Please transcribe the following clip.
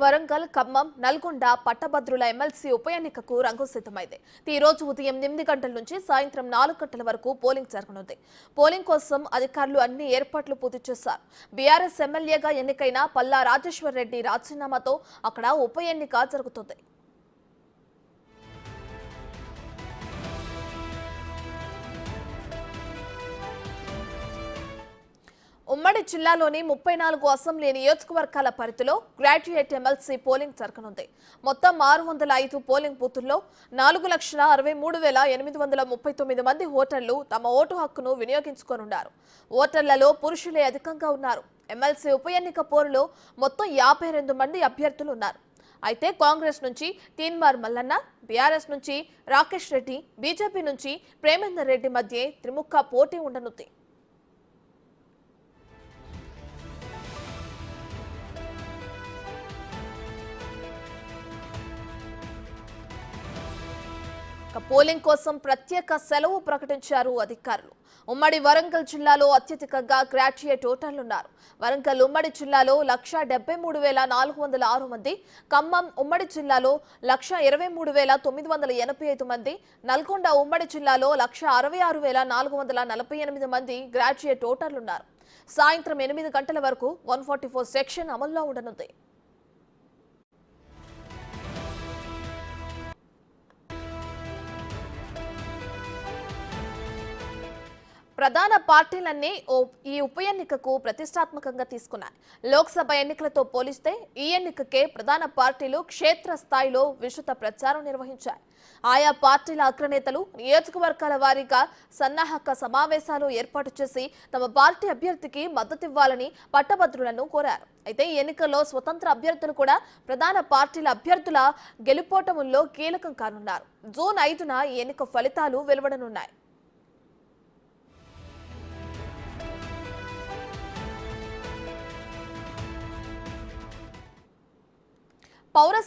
వరంగల్, ఖమ్మం, నల్గొండ పట్టభద్రుల ఎమ్మెల్సీ ఉప ఎన్నికకు రంగు సిద్ధమైంది. ఈ రోజు ఉదయం 8 గంటల నుంచి సాయంత్రం 4 గంటల వరకు పోలింగ్ జరగనుంది. పోలింగ్ కోసం అధికారులు అన్ని ఏర్పాట్లు పూర్తి చేశారు. బీఆర్ఎస్ ఎమ్మెల్యేగా ఎన్నికైన పల్లా రాజేశ్వర్ రెడ్డి రాజీనామాతో అక్కడ ఉప ఎన్నిక జరుగుతుంది. ఉమ్మడి జిల్లాలోని 34 అసెంబ్లీ నియోజకవర్గాల పరిధిలో గ్రాడ్యుయేట్ ఎమ్మెల్సీ పోలింగ్ జరగనుంది. మొత్తం 605 పోలింగ్ బూతుల్లో 4,63,839 మంది ఓటర్లు తమ ఓటు హక్కును వినియోగించుకోనున్నారు. ఓటర్లలో పురుషులే అధికంగా ఉన్నారు. ఎమ్మెల్సీ ఉప ఎన్నిక పోరులో మొత్తం 52 మంది అభ్యర్థులు ఉన్నారు. అయితే కాంగ్రెస్ నుంచి తీన్మార్ మల్లన్న, బీఆర్ఎస్ నుంచి రాకేష్ రెడ్డి, బీజేపీ నుంచి ప్రేమేందర్ రెడ్డి మధ్య త్రిముఖ పోటీ ఉండనుంది. పోలింగ్ కోసం ప్రత్యేక సెలవు ప్రకటించారు అధికారులు. ఉమ్మడి వరంగల్ జిల్లాలో అత్యధికంగా గ్రాడ్యుయేట్ ఓటర్లున్నారు. వరంగల్ ఉమ్మడి జిల్లాలో 1,73,406 మంది, ఖమ్మం ఉమ్మడి జిల్లాలో 1,23,985 మంది, నల్గొండ ఉమ్మడి జిల్లాలో 1,66,448 మంది గ్రాడ్యుయేట్ ఓటర్లున్నారు. సాయంత్రం 8 గంటల వరకు 144 సెక్షన్ అమల్లో ఉండనుంది. ప్రధాన పార్టీలన్నీ ఈ ఉప ఎన్నికకు ప్రతిష్టాత్మకంగా తీసుకున్నాయి. లోక్సభ ఎన్నికలతో పోలిస్తే ఈ ఎన్నికకే ప్రధాన పార్టీలు క్షేత్రస్థాయిలో విస్తృత ప్రచారం నిర్వహించాయి. ఆయా పార్టీల అగ్రనేతలు నియోజకవర్గాల వారీగా సన్నాహక సమావేశాలు ఏర్పాటు చేసి తమ పార్టీ అభ్యర్థికి మద్దతివ్వాలని పట్టభద్రులను కోరారు. అయితే ఈ ఎన్నికల్లో స్వతంత్ర అభ్యర్థులు కూడా ప్రధాన పార్టీల అభ్యర్థుల గెలుపోటముల్లో కీలకం కానున్నారు. జూన్ 5న ఈ ఎన్నిక ఫలితాలు వెలువడనున్నాయి. పౌర